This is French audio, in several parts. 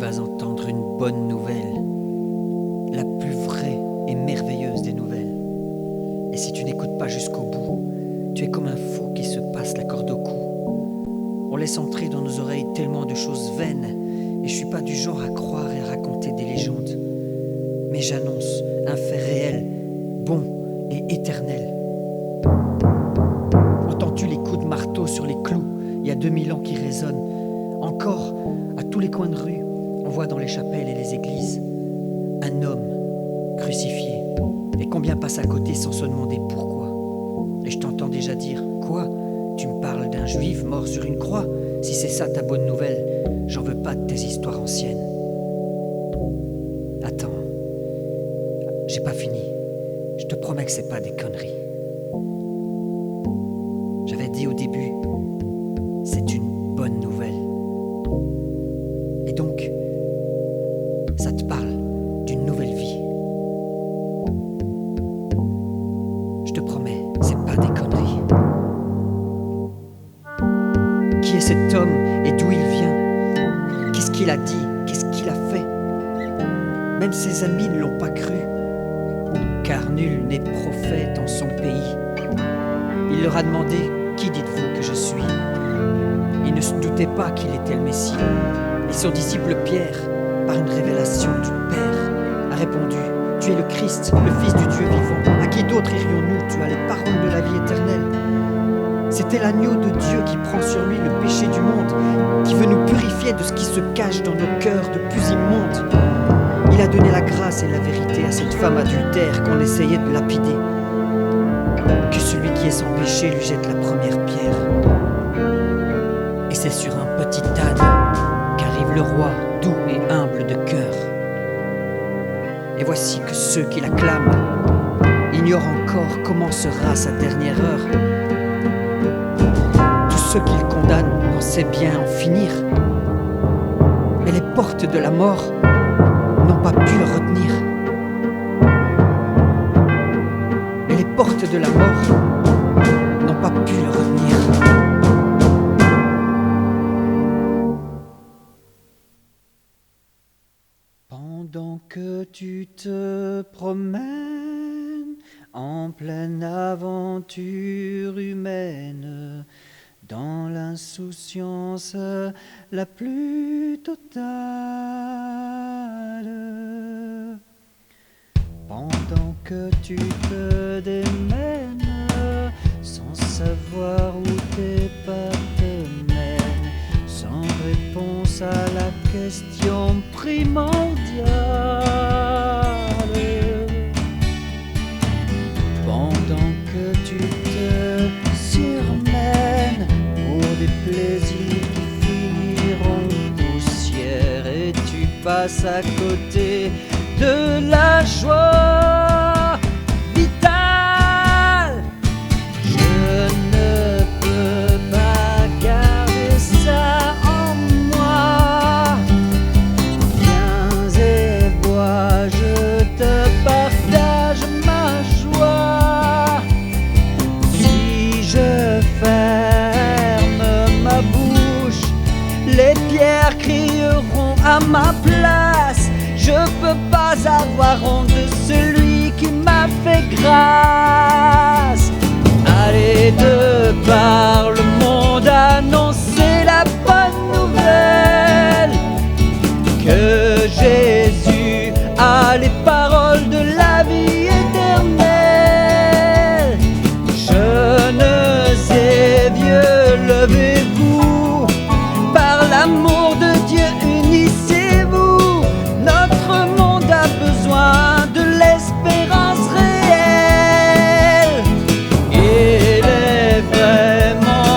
vas entendre une bonne nouvelle, la plus vraie et merveilleuse des nouvelles. Et si tu n'écoutes pas jusqu'au bout, tu es comme un fou qui se passe la corde au cou. On laisse entrer dans nos oreilles tellement de choses vaines, et je suis pas du genre à croire et à raconter des légendes. Mais j'annonce un fait réel, bon et éternel. Entends-tu les coups de marteau sur les clous, il y a 2000 ans qui résonnent? Encore, à tous les coins de rue, on voit dans les chapelles et les églises un homme crucifié. Et combien passent à côté sans se demander pourquoi? Et je t'entends déjà dire, quoi? Tu me parles d'un juif mort sur une croix? Si c'est ça ta bonne nouvelle, j'en veux pas de tes histoires anciennes. Attends, j'ai pas fini. Je te promets que c'est pas des conneries. J'avais dit au début, c'est une bonne nouvelle. Et donc, ça te parle d'une nouvelle vie. Je te promets, c'est pas des conneries. Qui est cet homme et d'où il vient? Qu'est-ce qu'il a dit? Qu'est-ce qu'il a fait? Même ses amis ne l'ont pas cru, car nul n'est prophète en son pays. Il leur a demandé, qui dites-vous que je suis? Il ne se doutait pas qu'il était le Messie. Et son disciple Pierre, par une révélation du Père, a répondu, tu es le Christ, le Fils du Dieu vivant. À qui d'autre irions-nous? Tu as les paroles de la vie éternelle. C'était l'agneau de Dieu qui prend sur lui le péché du monde, qui veut nous purifier de ce qui se cache dans nos cœurs de plus immonde. Il a donné la grâce et la vérité à cette femme adultère qu'on essayait de lapider. Que celui qui est sans péché lui jette la première pierre. Et c'est sur un petit âne qu'arrive le roi doux et humble de cœur. Et voici que ceux qui l'acclament ignorent encore comment sera sa dernière heure. Tous ceux qui le condamnent pensaient bien en finir, mais les portes de la mort n'ont pas pu le retenir. Et les portes de la mort n'ont pas pu le retenir. Pendant que tu te promènes en pleine aventure humaine, dans l'insouciance la plus totale, pendant que tu te démènes sans savoir où tes pas te mènent, sans réponse à la question primordiale, pendant que tu te surmènes pour des plaisirs qui finiront poussière, et tu passes à côté de la joie vitale. Je ne peux pas garder ça en moi. Viens et vois, je te partage ma joie. Si je ferme ma bouche, les pierres crieront à ma place. Je peux pas avoir honte de celui qui m'a fait grâce. Allez de par le monde annoncer la bonne nouvelle, que Jésus a les paroles de la vie éternelle. Jeunes et vieux, levez-vous, par l'amour de Dieu unissez-vous. Notre monde a besoin de l'espérance réelle. Il est vraiment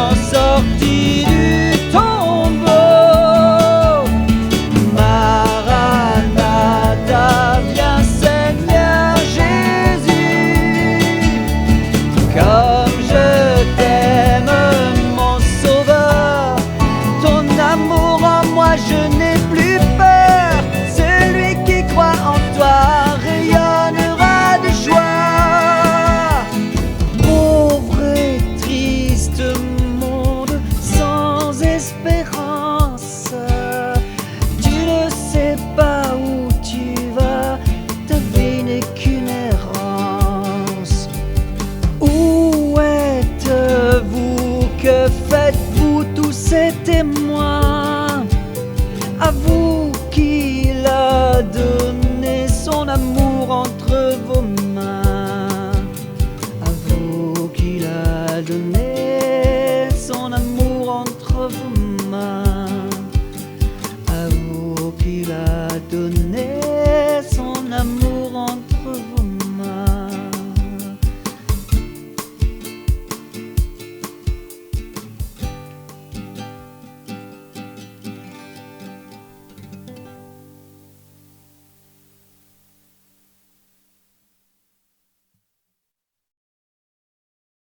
revoir.